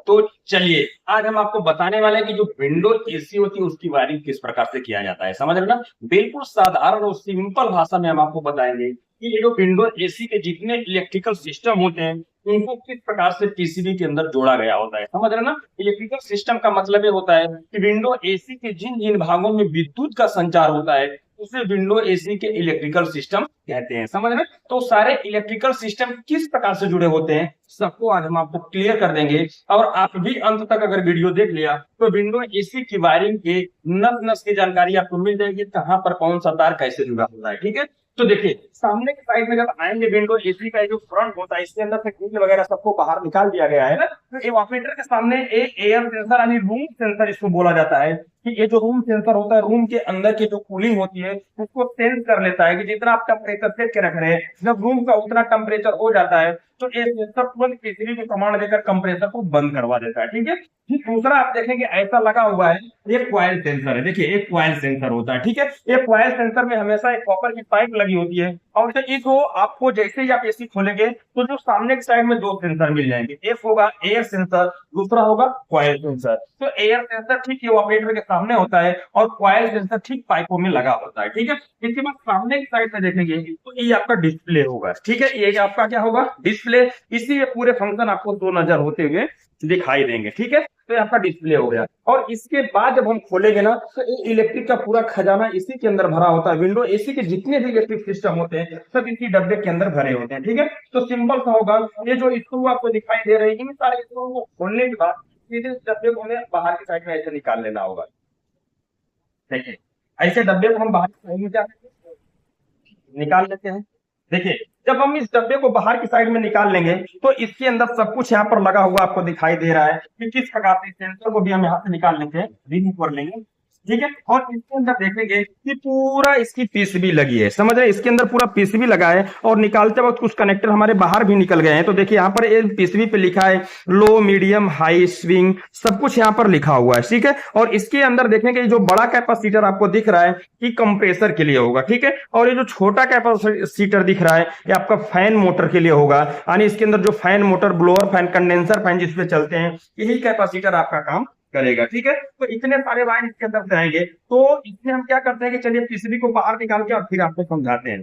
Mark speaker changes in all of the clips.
Speaker 1: तो चलिए आज हम आपको बताने वाले हैं कि जो विंडो एसी होती है उसकी वायरिंग किस प्रकार से किया जाता है। समझ रहे ना, बिल्कुल साधारण और सिंपल भाषा में हम आपको बताएंगे कि ये जो विंडो एसी के जितने इलेक्ट्रिकल सिस्टम होते हैं उनको किस प्रकार से पीसीबी के अंदर जोड़ा गया होता है। समझ रहे ना, इलेक्ट्रिकल सिस्टम का मतलब ये होता है कि विंडो एसी के जिन जिन भागों में विद्युत का संचार होता है उसे विंडो एसी के इलेक्ट्रिकल सिस्टम कहते हैं। समझ रहे हैं? तो सारे इलेक्ट्रिकल सिस्टम किस प्रकार से जुड़े होते हैं सबको आज हम आपको क्लियर कर देंगे। और आप भी अंत तक अगर वीडियो देख लिया तो विंडो एसी की वायरिंग के नस नस की जानकारी आपको मिल जाएगी, कहां पर कौन सा तार कैसे जुड़ा होता है। ठीक है, तो देखिए सामने की साइड में जब आएंगे विंडो एसी का जो फ्रंट होता है इसके अंदर से केबल वगैरह सबको बाहर निकाल दिया गया है ना। तो इवापोरेटर के सामने एक एयर सेंसर यानी रूम सेंसर इसको बोला जाता है कि ये जो रूम सेंसर होता है रूम के अंदर की जो कूलिंग होती है उसको सेंस कर लेता है कि जितना आप टेम्परेचर सेट के रख रहे हैं जब रूम का उतना टेम्परेचर हो जाता है तो ये सेंसर तुरंत पीसीबी को कमांड देकर कंप्रेसर को बंद करवा देता है। ठीक है, फिर दूसरा आप देखेंगे ऐसा लगा हुआ है ये क्वाइल सेंसर है। देखिए एक क्वाइल सेंसर होता है। ठीक है, ये क्वाइल सेंसर में हमेशा एक कॉपर की पाइप लगी होती है और इसको आपको जैसे ही आप एसी खोलेंगे तो जो सामने की साइड में दो सेंसर मिल जाएंगे, एक होगा एयर सेंसर, दूसरा होगा क्वाइल सेंसर। तो एयर सेंसर ठीक ये ऑपरेटर के सामने होता है और क्वाइल सेंसर ठीक पाइपों में लगा होता है। ठीक है, इसके बाद सामने की साइड में देखेंगे तो ये आपका डिस्प्ले होगा। ठीक है, ये आपका क्या होगा डिस्प्ले। इसी ये पूरे फंक्शन आपको दो नजर होते हुए दिखाई देंगे। ठीक है, तो ये आपका डिस्प्ले हो गया और इसके बाद जब हम खोलेंगे ना तो इलेक्ट्रिक का पूरा खजाना इसी के अंदर भरा होता है। विंडो एसी के जितने भी इलेक्ट्रिक सिस्टम होते हैं सब इसी डब्बे के अंदर भरे होते हैं। ठीक है, तो सिंपल सा होगा ये जो स्क्रू आपको दिखाई दे रही है सारे स्क्रू को खोलने के बाद सीधे डब्बे को हमें बाहर की साइड में ऐसे निकाल लेना होगा। देखिए ऐसे डब्बे को हम बाहर की साइड में क्या निकाल लेते हैं। देखिए जब हम इस डब्बे को बाहर की साइड में निकाल लेंगे तो इसके अंदर सब कुछ यहाँ पर लगा हुआ आपको दिखाई दे रहा है कि किस प्रकार से सेंसर को भी हम यहाँ से निकाल लेते हैं, रिमूव कर लेंगे। ठीक है, और इसके अंदर देखेंगे कि पूरा इसकी पीसीबी लगी है। समझ रहे हैं, इसके अंदर पूरा पीसीबी लगा है और निकालते वक्त कुछ कनेक्टर हमारे बाहर भी निकल गए हैं। तो देखिए यहाँ पर पीसीबी पे लिखा है लो मीडियम हाई स्विंग सब कुछ यहाँ पर लिखा हुआ है। ठीक है, और इसके अंदर देखेंगे जो बड़ा कैपेसिटर आपको दिख रहा है कि कंप्रेसर के लिए होगा। ठीक है, और ये जो छोटा कैपेसिटर दिख रहा है ये आपका फैन मोटर के लिए होगा, यानी इसके अंदर जो fan motor blower fan condenser fan जिसपे चलते हैं यही कैपेसिटर आपका काम करेगा। ठीक है, तो इतने सारे वायर इसके अंदर जाएंगे तो इसमें हम क्या करते हैं कि चलिए पीसीबी को बाहर निकाल के और फिर आपको समझाते हैं।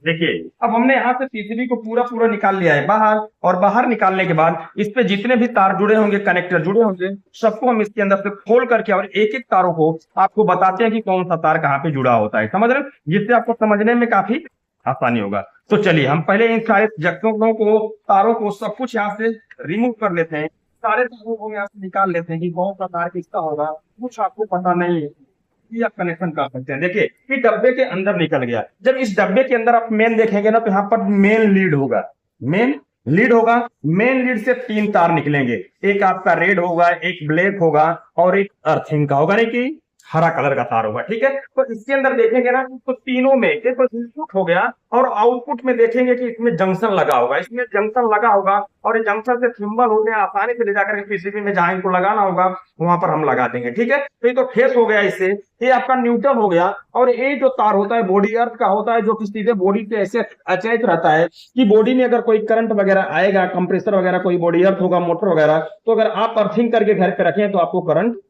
Speaker 1: देखिए अब हमने यहाँ से पीसीबी को पूरा पूरा निकाल लिया है बाहर, और बाहर निकालने के बाद इस पे जितने भी तार जुड़े होंगे कनेक्टर जुड़े होंगे सबको हम इसके अंदर से खोल करके और एक एक तारों को आपको बताते हैं कि कौन सा तार कहाँ पे जुड़ा होता है। समझ रहे हैं, जिससे आपको समझने में काफी आसानी होगा। तो चलिए हम पहले इन सारे जंक्शनों को तारों को सब कुछ यहाँ से रिमूव कर लेते हैं, सारे तारों को यहाँ से निकाल लेते हैं कि कौन सा तार किसका होगा, कुछ आपको पता नहीं है कि आप कनेक्शन कर सकते हैं। देखिए कि डब्बे के अंदर निकल गया। जब इस डब्बे के अंदर आप मेन देखेंगे ना तो यहाँ पर मेन लीड होगा, मेन लीड होगा। मेन लीड से तीन तार निकलेंगे, एक आपका रेड होगा, एक ब्लैक होगा और एक अर्थिंग का होगा, नहीं कि हरा कलर का तार होगा। ठीक है, तो इसके अंदर देखेंगे ना तो तीनों में एक इनपुट हो गया और आउटपुट में देखेंगे कि इसमें जंक्शन लगा होगा, इसमें जंक्शन लगा होगा और ये जंक्शन से सिंबल हो गया, आसानी से ले जाकर पीसीबी में जहां इनको लगाना होगा वहां पर हम लगा देंगे। ठीक है, तो ये तो फेस हो गया, इससे ये आपका न्यूट्रल हो गया। और ये जो तार होता है बॉडी अर्थ का होता है जो कि सीधे बॉडी से ऐसे अटैच रहता है कि बॉडी में अगर कोई करंट वगैरह आएगा, कंप्रेसर वगैरह कोई बॉडी अर्थ होगा मोटर वगैरह, तो अगर आप अर्थिंग करके घर पे रखें तो आपको करंट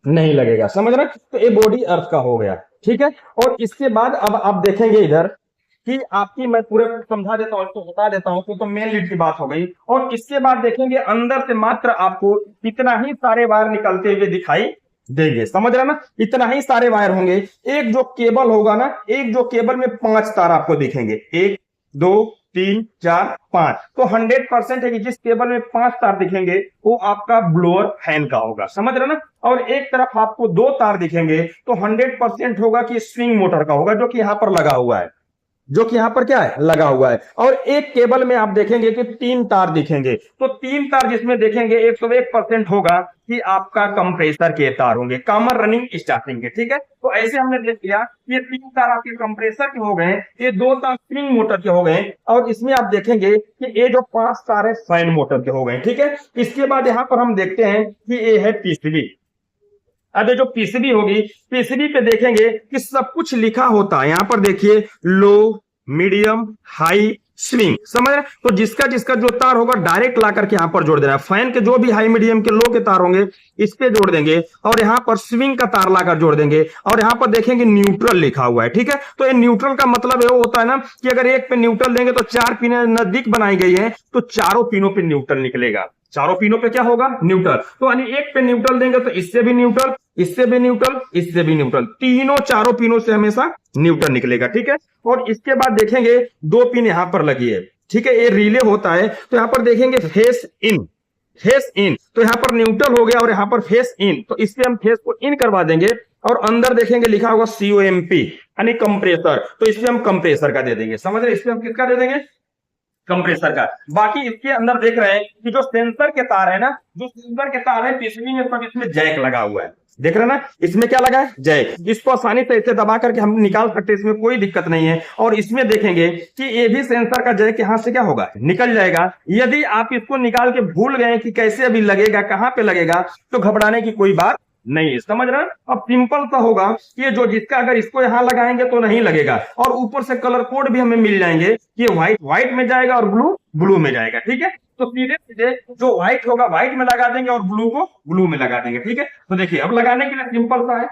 Speaker 1: नहीं लगेगा। समझ रहे, तो ये बॉडी अर्थ का हो गया। ठीक है, और इसके बाद अब आप देखेंगे इधर कि आपकी मैं पूरे समझा देता हूं, इसको बता देता हूं तो मेन लीड की बात हो गई। और इसके बाद देखेंगे अंदर से मात्र आपको इतना ही सारे वायर निकलते हुए दिखाई देंगे। समझ रहे ना, इतना ही सारे वायर होंगे। एक जो केबल होगा ना, एक जो केबल में 5 तार आपको दिखेंगे, 1 2 3 4 5, तो 100% है कि जिस केबल में 5 तार दिखेंगे वो आपका ब्लोअर फैन का होगा। समझ रहे ना, और एक तरफ आपको 2 तार दिखेंगे तो 100% होगा कि स्विंग मोटर का होगा जो कि यहां पर लगा हुआ है, जो कि यहां पर क्या है लगा हुआ है। और एक केबल में आप देखेंगे कि 3 तार दिखेंगे, तो 3 तार जिसमें देखेंगे 101% होगा कि आपका कंप्रेसर के तार होंगे, कॉमन रनिंग स्टार्टिंग के। ठीक है, तो ऐसे हमने देख लिया ये 3 तार आपके कंप्रेसर के हो गए, ये 2 तार स्विंग मोटर के हो गए और इसमें आप देखेंगे कि ये जो 5 तार है फैन मोटर के हो गए। ठीक है, इसके बाद यहां पर हम देखते हैं कि ये है पीसीबी। अब ये जो पीसीबी होगी, पीसीबी पे देखेंगे कि सब कुछ लिखा होता है। यहां पर देखिए लो मीडियम हाई
Speaker 2: स्विंग, समझ रहे? तो जिसका जिसका जो तार होगा डायरेक्ट ला करके यहां पर जोड़ देना है। फैन के जो भी हाई मीडियम के लो के तार होंगे इस पे जोड़ देंगे और यहां पर स्विंग का तार लाकर जोड़ देंगे और यहां पर देखेंगे न्यूट्रल लिखा हुआ है, ठीक है। तो ये न्यूट्रल का मतलब ये होता है ना कि अगर एक पे न्यूट्रल देंगे तो 4 पिने नजदीक बनाई गई है तो चारों पिनों पे न्यूट्रल निकलेगा, चारों पिनों पे क्या होगा, न्यूट्रल। तो यानी एक पे न्यूट्रल देंगे तो इससे भी न्यूट्रल, इससे भी न्यूट्रल, इससे भी न्यूट्रल, तीनों चारों पिनों से हमेशा न्यूट्रल निकलेगा, ठीक है। और इसके बाद देखेंगे 2 पिन यहां पर लगी है, ठीक है, ये रिले होता है। तो यहां पर देखेंगे फेस इन, फेस इन, तो यहां पर न्यूट्रल हो गया और यहां पर फेस इन, तो इससे हम फेस को इन करवा देंगे और अंदर देखेंगे लिखा होगा COMP यानी कंप्रेसर, तो इसमें हम कंप्रेसर का दे देंगे, समझ रहे? इसमें हम किसका दे देंगे, कंप्रेसर का। बाकी इसके अंदर देख रहे हैं कि जो सेंसर के तार है ना, जो सेंसर के तार है पिछली में सब इसमें जैक लगा हुआ है, देख रहे हैं ना, इसमें क्या लगा है, जैक। इसको आसानी से इसे दबा करके हम निकाल सकते हैं, इसमें कोई दिक्कत नहीं है। और इसमें देखेंगे कि ये भी सेंसर का जैक यहां से क्या होगा, निकल जाएगा। यदि आप इसको निकाल के भूल गए कि कैसे अभी लगेगा, कहां पे लगेगा, तो घबराने की कोई बात नहीं है, समझ रहे हैं? अब सिंपल सा होगा कि जो जिसका अगर इसको यहां लगाएंगे तो नहीं लगेगा, और ऊपर से कलर कोड भी हमें मिल जाएंगे, ये व्हाइट व्हाइट में जाएगा और ब्लू ब्लू में जाएगा, ठीक है। तो सीधे सीधे जो व्हाइट होगा व्हाइट में लगा देंगे और ब्लू को ब्लू में लगा देंगे, ठीक है। तो देखिए अब लगाने के लिए सिंपल सा है,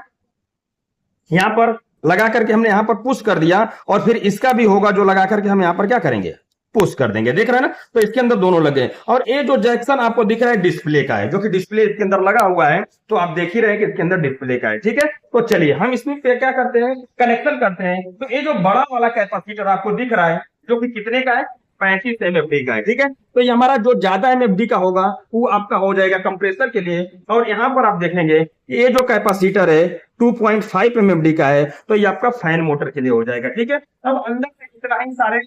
Speaker 2: यहां पर लगा करके हमने यहां पर पुश कर दिया और फिर इसका भी होगा जो लगा करके हम यहां पर क्या करेंगे, पुश कर देंगे, देख रहे हैं ना। तो इसके अंदर दोनों लगे और ये जो जैक्सन आपको दिख रहा है डिस्प्ले का है, जो कि डिस्प्ले इसके अंदर लगा हुआ है, तो आप देख ही रहे हैं कि इसके अंदर डिस्प्ले का है, ठीक है। तो चलिए हम इसमें क्या करते हैं, कनेक्शन करते हैं। तो ये जो बड़ा वाला कैपेसिटर आपको दिख रहा है जो कि कितने का है, 35 MFD का है, ठीक है। तो ये हमारा जो ज्यादा MFD का होगा वो आपका हो जाएगा कंप्रेसर के लिए। और यहां पर आप देखेंगे ये जो कैपेसिटर है 2.5 MFD का है, तो ये आपका फैन मोटर के लिए हो जाएगा, ठीक है। अब अंदर से इतना ही सारे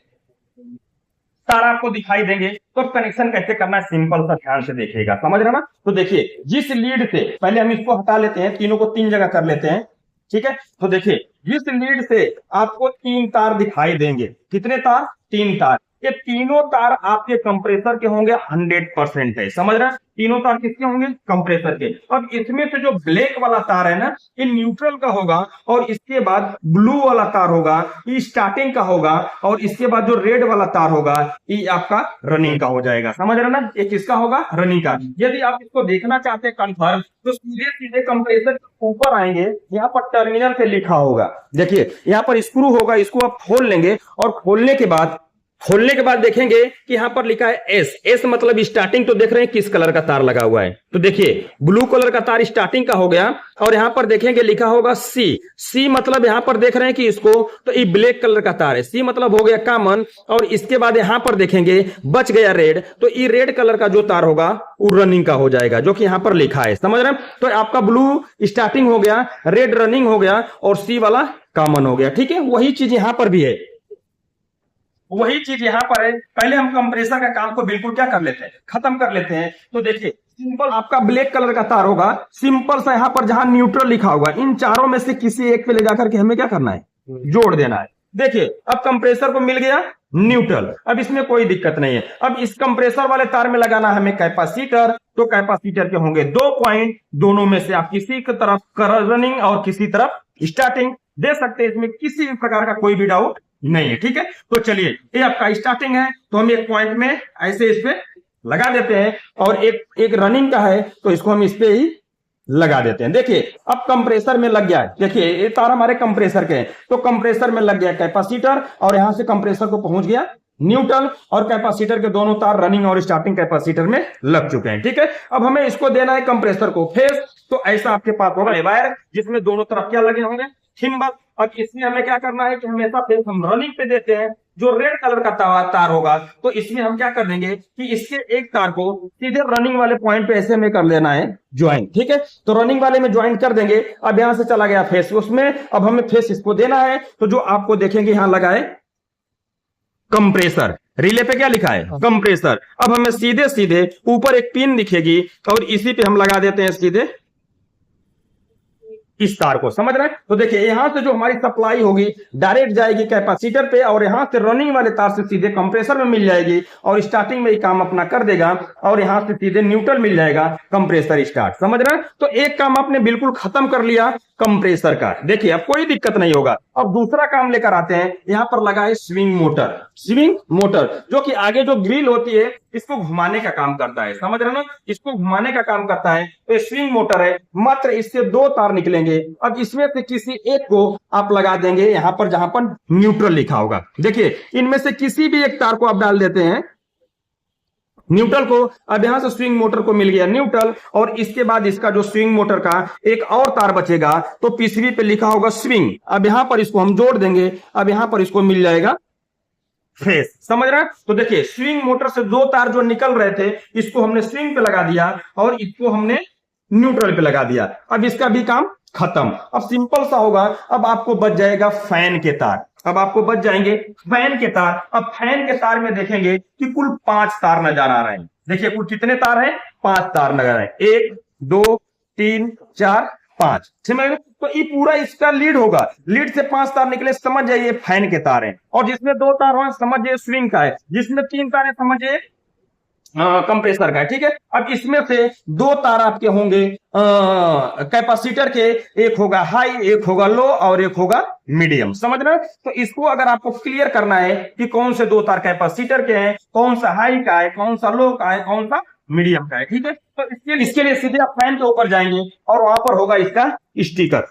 Speaker 2: तार आपको दिखाई देंगे, तो कनेक्शन कैसे करना है सिंपल सा ध्यान से देखिएगा, समझ रहे ना। तो देखिए जिस लीड से, पहले हम इसको हटा लेते हैं, तीनों को 3 जगह कर लेते हैं, ठीक है। तो देखिए जिस लीड से आपको 3 तार दिखाई देंगे, कितने तार, 3 तार, ये तीनों तार आपके कंप्रेसर के होंगे 100% है, समझ रहे हैं। तीनों तार किसके होंगे, कंप्रेसर के। अब इसमें से जो ब्लैक वाला तार है ना, ये न्यूट्रल का होगा और इसके बाद ब्लू वाला तार होगा, ये स्टार्टिंग का होगा, और इसके बाद जो रेड वाला तार होगा ये आपका रनिंग का हो जाएगा, समझ रहे ना। ये किसका होगा, रनिंग का। यदि आप इसको देखना चाहते हैं कंफर्म, तो सीधे सीधे कंप्रेसर के ऊपर आएंगे, यहाँ पर टर्मिनल पे लिखा होगा, देखिए यहाँ पर स्क्रू होगा, इसको आप खोल लेंगे और खोलने के बाद देखेंगे कि यहां पर लिखा है एस मतलब स्टार्टिंग। तो देख रहे हैं किस कलर का तार लगा हुआ है, तो देखिए ब्लू कलर का तार स्टार्टिंग का हो गया। और यहां पर देखेंगे लिखा होगा सी मतलब यहां पर देख रहे हैं कि इसको, तो ये ब्लैक कलर का तार है, सी मतलब हो गया कॉमन। और इसके बाद यहां पर देखेंगे बच गया रेड, तो ये रेड कलर का जो तार होगा वो रनिंग का हो जाएगा, जो कि यहां पर लिखा है, समझ रहे हैं। तो आपका ब्लू स्टार्टिंग हो गया, रेड रनिंग हो गया और सी वाला कॉमन हो गया, ठीक है। वही चीज यहां पर भी है, वही चीज यहां पर है। पहले हम कंप्रेसर का काम को बिल्कुल क्या कर लेते हैं, खत्म कर लेते हैं। तो देखिए सिंपल आपका ब्लैक कलर का तार होगा, सिंपल सा यहां पर जहां न्यूट्रल लिखा होगा, इन चारों में से किसी एक पे ले जाकर के हमें क्या करना है, जोड़ देना है। देखिए अब कंप्रेसर को मिल गया न्यूट्रल, अब इसमें कोई दिक्कत नहीं है। अब इस कंप्रेसर वाले तार में लगाना है हमें कैपेसिटर, तो कैपेसिटर के होंगे 2 पॉइंट, दोनों में से आप किसी की तरफ रनिंग और किसी तरफ स्टार्टिंग दे सकते हैं, इसमें किसी भी प्रकार का कोई भी डाउट नहीं है, ठीक है। तो चलिए ये आपका स्टार्टिंग है, तो हम एक पॉइंट में ऐसे इस पे लगा देते हैं, और एक रनिंग का है तो इसको हम इस पे ही लगा देते हैं। देखिए अब कंप्रेसर में लग गया है, देखिए ये तार हमारे कंप्रेसर के हैं, तो कंप्रेसर में लग गया कैपेसिटर और यहां से कंप्रेसर को पहुंच गया न्यूट्रल, और कैपेसिटर के दोनों तार रनिंग और स्टार्टिंग कैपेसिटर में लग चुके हैं, ठीक है। अब हमें इसको देना है कंप्रेसर को फेस, तो ऐसा आपके पास होगा वायर जिसमें दोनों तरफ क्या लगे होंगे, थिम्बल। अब इसमें हमें क्या करना है कि हमेशा फेस हम रनिंग पे देते हैं, जो रेड कलर का तार होगा, तो इसमें हम क्या कर देंगे कि इसके एक तार को सीधे रनिंग वाले पॉइंट पे ऐसे में कर लेना है ज्वाइन, ठीक है। तो रनिंग वाले में ज्वाइन कर देंगे। अब यहां से चला गया फेस उसमें, अब हमें फेस इसको देना है, तो जो आपको देखेंगे यहां लगा है कंप्रेसर, रिले पे क्या लिखा है, कंप्रेसर। अब हमें सीधे सीधे ऊपर एक पिन दिखेगी और इसी पे हम लगा देते हैं सीधे इस तार को, समझ रहे हैं। तो देखिए यहां से जो हमारी सप्लाई होगी डायरेक्ट जाएगी कैपेसिटर पे और यहां से रनिंग वाले तार से सीधे कंप्रेसर में मिल जाएगी और स्टार्टिंग में ही काम अपना कर देगा और यहां से सीधे न्यूट्रल मिल जाएगा, कंप्रेसर स्टार्ट, समझ रहे हैं। तो एक काम आपने बिल्कुल खत्म कर लिया कंप्रेसर का, देखिए अब कोई दिक्कत नहीं होगा। अब दूसरा काम लेकर आते हैं, यहां पर लगा है स्विंग मोटर। स्विंग मोटर जो कि आगे जो ग्रिल होती है इसको घुमाने का काम करता है, समझ रहे हो ना, इसको घुमाने का काम करता है। तो ये स्विंग मोटर है, मात्र इससे 2 तार निकलेंगे। अब इसमें से किसी एक को आप लगा देंगे यहां पर जहां पर न्यूट्रल लिखा होगा। देखिए इनमें से किसी भी एक तार को आप डाल देते हैं न्यूट्रल को। अब यहां से स्विंग मोटर को मिल गया न्यूट्रल और इसके बाद इसका जो स्विंग मोटर का एक और तार बचेगा तो पीसीबी पे लिखा होगा स्विंग। अब यहां पर इसको हम जोड़ देंगे, अब यहां पर इसको मिल जाएगा फेस, समझ रहे हैं। तो देखिए स्विंग मोटर से 2 तार जो निकल रहे थे इसको हमने स्विंग पे लगा दिया और इसको हमने न्यूट्रल पे लगा दिया। अब इसका भी काम खत्म। अब सिंपल सा होगा, अब आपको बच जाएगा फैन के तार। अब आपको बच जाएंगे फैन के तार। अब फैन के तार में देखेंगे कि कुल 5 तार नजर आ रहे हैं। देखिए कुल कितने तार हैं, 5 तार नजर आ रहे हैं, 1 2 3 4 5, समझ। तो ये पूरा इसका लीड होगा, लीड से 5 तार निकले, समझ जाइए फैन के तार हैं। और जिसमें 2 तार हो समझ जाइए स्विंग का है, जिसमें 3 तार है समझ जाइए कंप्रेसर का है, ठीक है। अब इसमें से 2 तार आपके होंगे कैपेसिटर के, एक होगा हाई, एक होगा लो और एक होगा मीडियम, समझ रहे हैं। तो इसको अगर आपको क्लियर करना है कि कौन से 2 तार कैपेसिटर के हैं, कौन सा हाई का है, कौन सा लो का है, कौन सा मीडियम का है, ठीक है। तो इसके लिए सीधे आप फैन के ऊपर जाएंगे और वहां पर होगा इसका स्टिकर।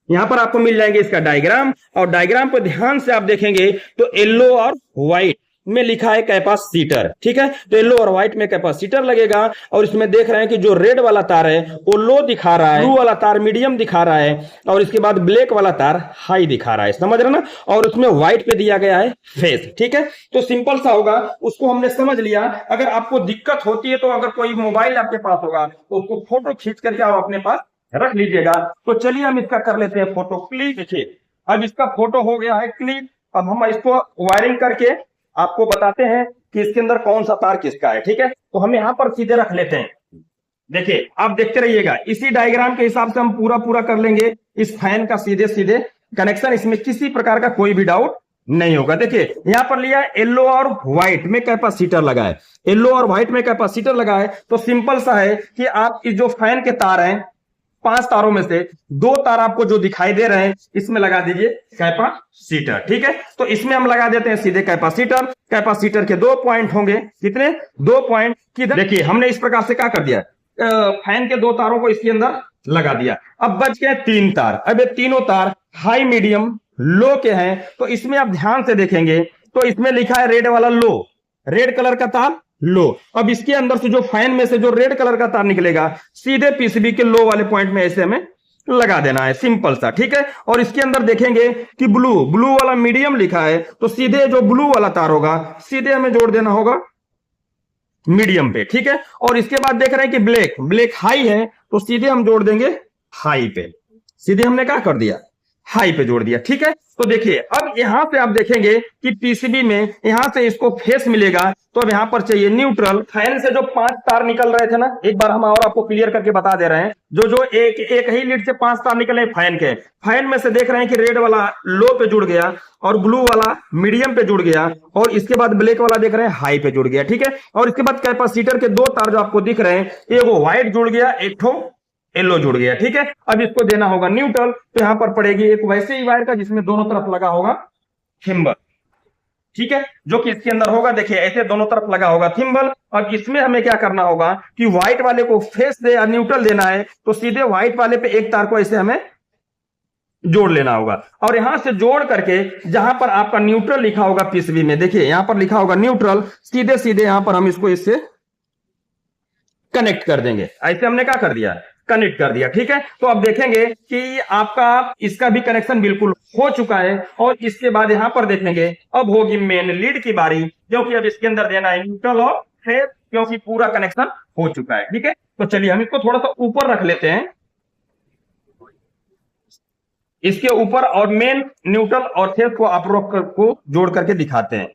Speaker 2: यहां पर आपको मिल जाएंगे इसका डायग्राम और डायग्राम पर ध्यान से आप देखेंगे तो येलो और व्हाइट में लिखा है कैपेसिटर, ठीक है। तो येलो और व्हाइट में कैपेसिटर लगेगा और इसमें देख रहे हैं कि जो रेड वाला तार है वो लो दिखा रहा है, ब्लू वाला तार मीडियम दिखा रहा है और इसके बाद ब्लैक वाला तार हाई दिखा रहा है, समझ रहे ना। और उसमें व्हाइट पे दिया गया है फेस, ठीक है। तो सिंपल सा होगा, उसको हमने समझ लिया। अगर आपको दिक्कत होती है तो अगर कोई मोबाइल आपके पास होगा तो उसको फोटो खींच करके आप अपने पास रख लीजिएगा। तो चलिए हम इसका कर लेते हैं फोटो क्लिक। देखिए अब इसका फोटो हो गया है क्लिक। अब हम इसको वायरिंग करके आपको बताते हैं कि इसके अंदर कौन सा तार किसका है, ठीक है। तो हम यहां पर सीधे रख लेते हैं। देखिए आप देखते रहिएगा, इसी डायग्राम के हिसाब से हम पूरा कर लेंगे इस फैन का सीधे सीधे कनेक्शन। इसमें किसी प्रकार का कोई भी डाउट नहीं होगा। देखिए यहां पर लिया येलो और व्हाइट में कैपेसिटर लगा है, येलो और व्हाइट में कैपेसिटर लगा है। तो सिंपल सा है कि आप इस जो फैन के तार हैं 5 तारों में से 2 तार आपको जो दिखाई दे रहे हैं इसमें लगा दीजिए कैपेसिटर, ठीक है। तो इसमें हम लगा देते हैं सीधे कैपेसिटर। कैपेसिटर के 2 पॉइंट होंगे, कितने, 2 पॉइंट किधर। देखिए हमने इस प्रकार से क्या कर दिया, फैन के 2 तारों को इसके अंदर लगा दिया। अब बच गए 3 तार। अब ये तीनों तार हाई मीडियम लो के हैं। तो इसमें आप ध्यान से देखेंगे तो इसमें लिखा है रेड वाला लो, रेड कलर का तार लो। अब इसके अंदर से जो फैन में से जो रेड कलर का तार निकलेगा सीधे पीसीबी के लो वाले पॉइंट में ऐसे हमें लगा देना है, सिंपल सा, ठीक है। और इसके अंदर देखेंगे कि ब्लू वाला मीडियम लिखा है तो सीधे जो ब्लू वाला तार होगा सीधे हमें जोड़ देना होगा मीडियम पे, ठीक है। और इसके बाद देख रहे हैं कि ब्लैक हाई है तो सीधे हम जोड़ देंगे हाई पे। सीधे हमने क्या कर दिया, हाई पे जोड़ दिया, ठीक है। तो देखिए अब यहां से आप देखेंगे कि पीसीबी में यहां से इसको फेस मिलेगा। तो अब यहां पर चाहिए न्यूट्रल। फैन से जो 5 तार निकल रहे थे ना, एक बार हम और आपको क्लियर करके बता दे रहे हैं। जो एक ही लीड से 5 तार निकले फैन के, फैन में से देख रहे हैं कि रेड वाला लो पे जुड़ गया और ब्लू वाला मीडियम पे जुड़ गया और इसके बाद ब्लैक वाला देख रहे हैं हाई पे जुड़ गया, ठीक है। और इसके बाद कैपेसिटर के 2 तार जो आपको दिख रहे हैं, एक वो व्हाइट जुड़ गया, एक ठो येलो जुड़ गया, ठीक है। अब इसको देना होगा न्यूट्रल। तो यहां पर पड़ेगी एक वैसे ही वायर का जिसमें दोनों तरफ लगा होगा थिम्बल, ठीक है, जो कि इसके अंदर होगा। देखिए ऐसे दोनों तरफ लगा होगा थिम्बल। अब इसमें हमें क्या करना होगा कि व्हाइट वाले को फेस दे या न्यूट्रल देना है तो सीधे व्हाइट वाले पे एक तार को ऐसे हमें जोड़ लेना होगा और यहां से जोड़ करके जहां पर आपका न्यूट्रल लिखा होगा पीसीबी में, देखिए यहां पर लिखा होगा न्यूट्रल, सीधे सीधे यहां पर हम इसको इससे कनेक्ट कर देंगे। ऐसे हमने क्या कर दिया, कनेक्ट कर दिया, ठीक है। तो अब देखेंगे कि आपका इसका भी कनेक्शन बिल्कुल हो चुका है। और इसके बाद यहां पर देखेंगे अब होगी मेन लीड की बारी, क्योंकि अब इसके अंदर देना है न्यूट्रल और फेस, क्योंकि पूरा कनेक्शन हो चुका है, ठीक है। तो चलिए हम इसको थोड़ा सा ऊपर रख लेते हैं, इसके ऊपर, और मेन न्यूट्रल और फेस को आप को जोड़ करके दिखाते हैं।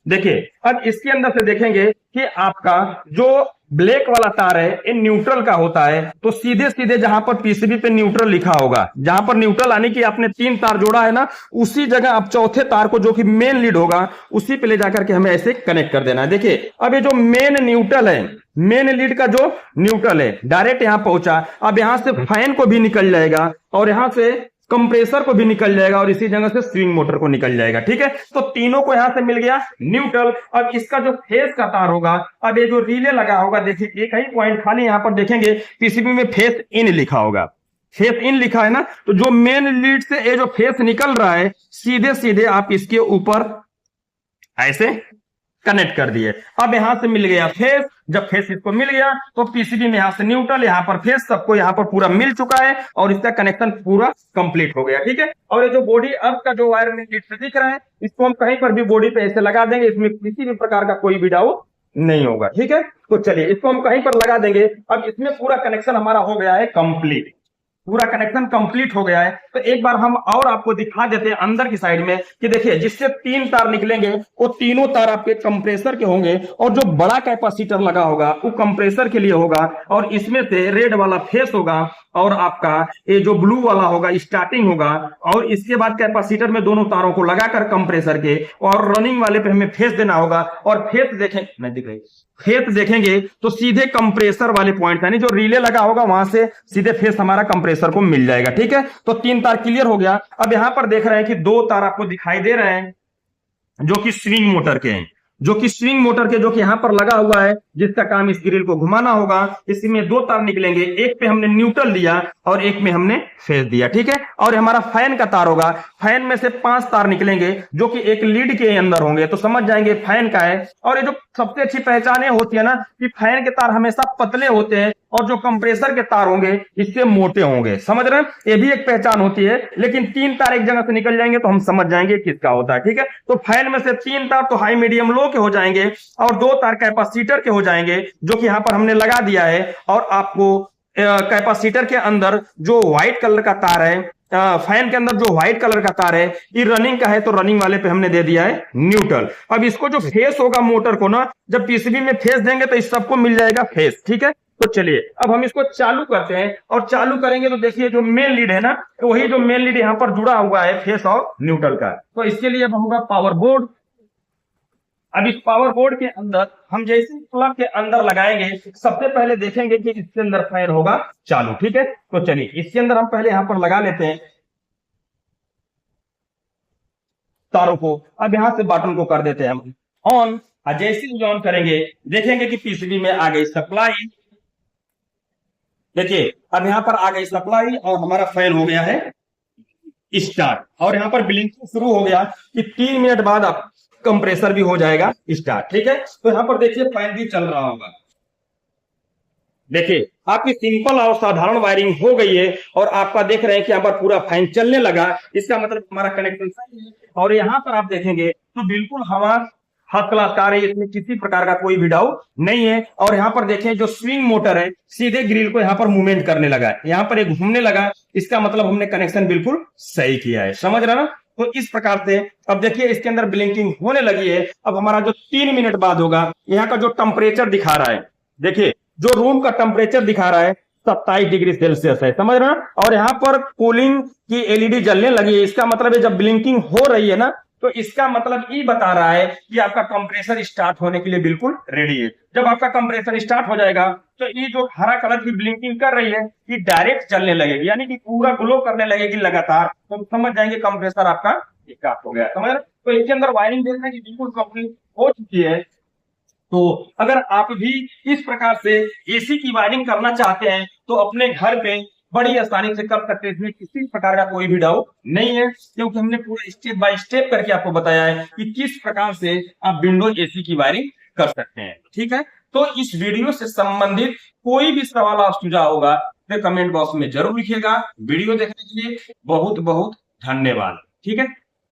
Speaker 2: देखिए अब इसके अंदर से देखेंगे कि आपका जो ब्लैक वाला तार है ये न्यूट्रल का होता है, तो सीधे सीधे जहां पर पीसीबी पे न्यूट्रल लिखा होगा, जहां पर न्यूट्रल यानी कि आपने 3 तार जोड़ा है ना, उसी जगह आप चौथे तार को जो कि मेन लीड होगा उसी पे ले जाकर के हमें ऐसे कनेक्ट कर देना है। देखिए अब ये जो मेन न्यूट्रल है, मेन लीड का जो न्यूट्रल है डायरेक्ट यहां पहुंचा, अब यहां से फैन को भी निकल जाएगा और यहां से कंप्रेसर को भी निकल जाएगा और इसी जगह से स्विंग मोटर को निकल जाएगा। ठीक है, तो तीनों को यहां से मिल गया न्यूट्रल। अब इसका जो फेस का तार होगा, अब ये जो रिले लगा होगा, देखिए एक ही पॉइंट खाली यहां पर देखेंगे पीसीबी में फेस इन लिखा होगा, फेस इन लिखा है ना, तो जो मेन लीड से ये जो फेस निकल रहा है सीधे सीधे आप इसके ऊपर ऐसे कनेक्ट कर दिए। अब यहां से मिल गया फेस, जब फेस इसको मिल गया तो पीसीबी में यहां से न्यूट्रल, यहां पर फेस, सबको यहां पर पूरा मिल चुका है और इसका कनेक्शन पूरा कंप्लीट हो गया। ठीक है, और ये जो बॉडी अब का जो वायर में लीड से दिख रहा है, इसको हम कहीं पर भी बॉडी पे ऐसे लगा देंगे, इसमें किसी भी प्रकार का कोई भी डाउट नहीं होगा। ठीक है, तो चलिए इसको हम कहीं पर लगा देंगे। अब इसमें पूरा कनेक्शन हमारा हो गया है कंप्लीट, पूरा कनेक्शन कंप्लीट हो गया है। तो एक बार हम और आपको दिखा देते हैं अंदर की साइड में कि देखिए जिससे 3 तार निकलेंगे वो तीनों तार आपके कंप्रेसर के होंगे और जो बड़ा कैपेसिटर लगा होगा वो कंप्रेसर के लिए होगा और इसमें से रेड वाला फेस होगा और आपका ये जो ब्लू वाला होगा स्टार्टिंग होगा और इसके बाद कैपेसिटर में दोनों तारों को लगाकर कंप्रेसर के और रनिंग वाले पे हमें फेस देना होगा और फेस देखें नहीं दिख रही, फेस देखेंगे तो सीधे कंप्रेसर वाले पॉइंट यानी जो रिले लगा होगा वहां से सीधे फेस हमारा कंप्रेसर को मिल जाएगा। ठीक है, तो 3 तार क्लियर हो गया। अब यहां पर देख रहे हैं कि 2 तार आपको दिखाई दे रहे हैं जो कि स्विंग मोटर के हैं, जो कि स्विंग मोटर के जो कि यहां पर लगा हुआ है, जिसका काम इस ग्रिल को घुमाना होगा। इसमें 2 तार निकलेंगे, एक पे हमने न्यूट्रल दिया और एक में हमने फेस दिया। ठीक है, और हमारा फैन का तार होगा, फैन में से 5 तार निकलेंगे जो कि एक लीड के अंदर होंगे, तो समझ जाएंगे फैन का है। और ये जो सबसे अच्छी पहचान होती है ना कि फैन के तार हमेशा पतले होते हैं और जो कंप्रेसर के तार होंगे इससे मोटे होंगे, समझ रहे हैं, ये भी एक पहचान होती है। लेकिन 3 तार एक जगह से निकल जाएंगे तो हम समझ जाएंगे किसका होता है। ठीक है, तो फैन में से 3 तार तो हाई मीडियम लो के हो जाएंगे और 2 तार कैपेसिटर के हो जाएंगे जो कि यहां पर हमने लगा दिया है। और आपको कैपेसिटर के अंदर जो व्हाइट कलर का तार है, फैन के अंदर जो व्हाइट कलर का तार है ये रनिंग का है, तो रनिंग वाले पे हमने दे दिया है न्यूट्रल। अब इसको जो फेस होगा मोटर को ना, जब पीसीबी में फेस देंगे तो इस सबको मिल जाएगा फेस। ठीक है, तो चलिए अब हम इसको चालू करते हैं और चालू करेंगे तो देखिए जो मेन लीड है ना, वही जो मेन लीड यहां पर जुड़ा हुआ है फेस और न्यूट्रल का। तो इसके लिए अब होगा पावर बोर्ड। अब इस पावर बोर्ड के अंदर हम जैसे प्लग के अंदर लगाएंगे सबसे पहले देखेंगे कि इसके अंदर फैन होगा चालू। ठीक है, तो चलिए इसके अंदर हम पहले यहां पर लगा लेते हैं तारों को। अब यहां से बटन को कर देते हैं हम ऑन, और जैसे ही ऑन करेंगे देखेंगे कि पीसीबी में आ गई सप्लाई। देखिए अब यहां पर आ गई सप्लाई और हमारा फैन हो गया है स्टार्ट और यहां पर ब्लिंकिंग शुरू हो गया कि 3 मिनट बाद आप कंप्रेसर भी हो जाएगा स्टार्ट। ठीक है, तो यहां पर देखिए फैन भी चल रहा होगा। देखिए आपकी सिंपल और साधारण वायरिंग हो गई है और आपका देख रहे हैं कि यहां पर पूरा फैन चलने लगा, इसका मतलब हमारा कनेक्शन सही है। और यहां पर आप देखेंगे तो बिल्कुल हवा फर्स्ट क्लास कार है, इसमें किसी प्रकार का कोई भी डाउट नहीं है। और यहां पर देखें जो स्विंग मोटर है सीधे ग्रिल को यहां पर मूवमेंट करने लगा है, यहां पर एक घूमने लगा, इसका मतलब हमने कनेक्शन बिल्कुल सही किया है, समझ रहे ना। तो इस प्रकार से अब देखिए इसके अंदर ब्लिंकिंग होने लगी है। अब हमारा जो 3 मिनट बाद होगा, यहाँ का जो टेम्परेचर दिखा रहा है, देखिए जो रूम का टेम्परेचर दिखा रहा है 27 डिग्री सेल्सियस है, समझ रहे हैं। और यहाँ पर कूलिंग की एलईडी जलने लगी है, इसका मतलब है जब ब्लिंकिंग हो रही है ना तो इसका मतलब ये बता रहा है कि आपका कंप्रेसर स्टार्ट होने के लिए बिल्कुल रेडी है। जब आपका कंप्रेसर स्टार्ट हो जाएगा तो ये जो हरा कलर की ब्लिंकिंग कर रही है ये डायरेक्ट चलने लगेगी, यानी कि पूरा ग्लो करने लगेगी लगातार, तो समझ जाएंगे कंप्रेसर आपका स्टार्ट हो गया, समझ रहे। तो इसके अंदर वायरिंग देख रहे हैं कि बिल्कुल कंप्लीट हो चुकी है। तो अगर आप भी इस प्रकार से एसी की वायरिंग करना चाहते हैं तो अपने घर पे बड़ी आसानी से कर सकते हैं, इसमें किसी प्रकार का कोई भी डाउट नहीं है, क्योंकि हमने पूरा स्टेप बाय स्टेप करके आपको बताया है कि किस प्रकार से आप विंडोज एसी की वायरिंग कर सकते हैं। ठीक है, तो इस वीडियो से संबंधित कोई भी सवाल आप सुझाव होगा तो कमेंट बॉक्स में जरूर लिखिएगा। वीडियो देखने के लिए बहुत बहुत धन्यवाद। ठीक है।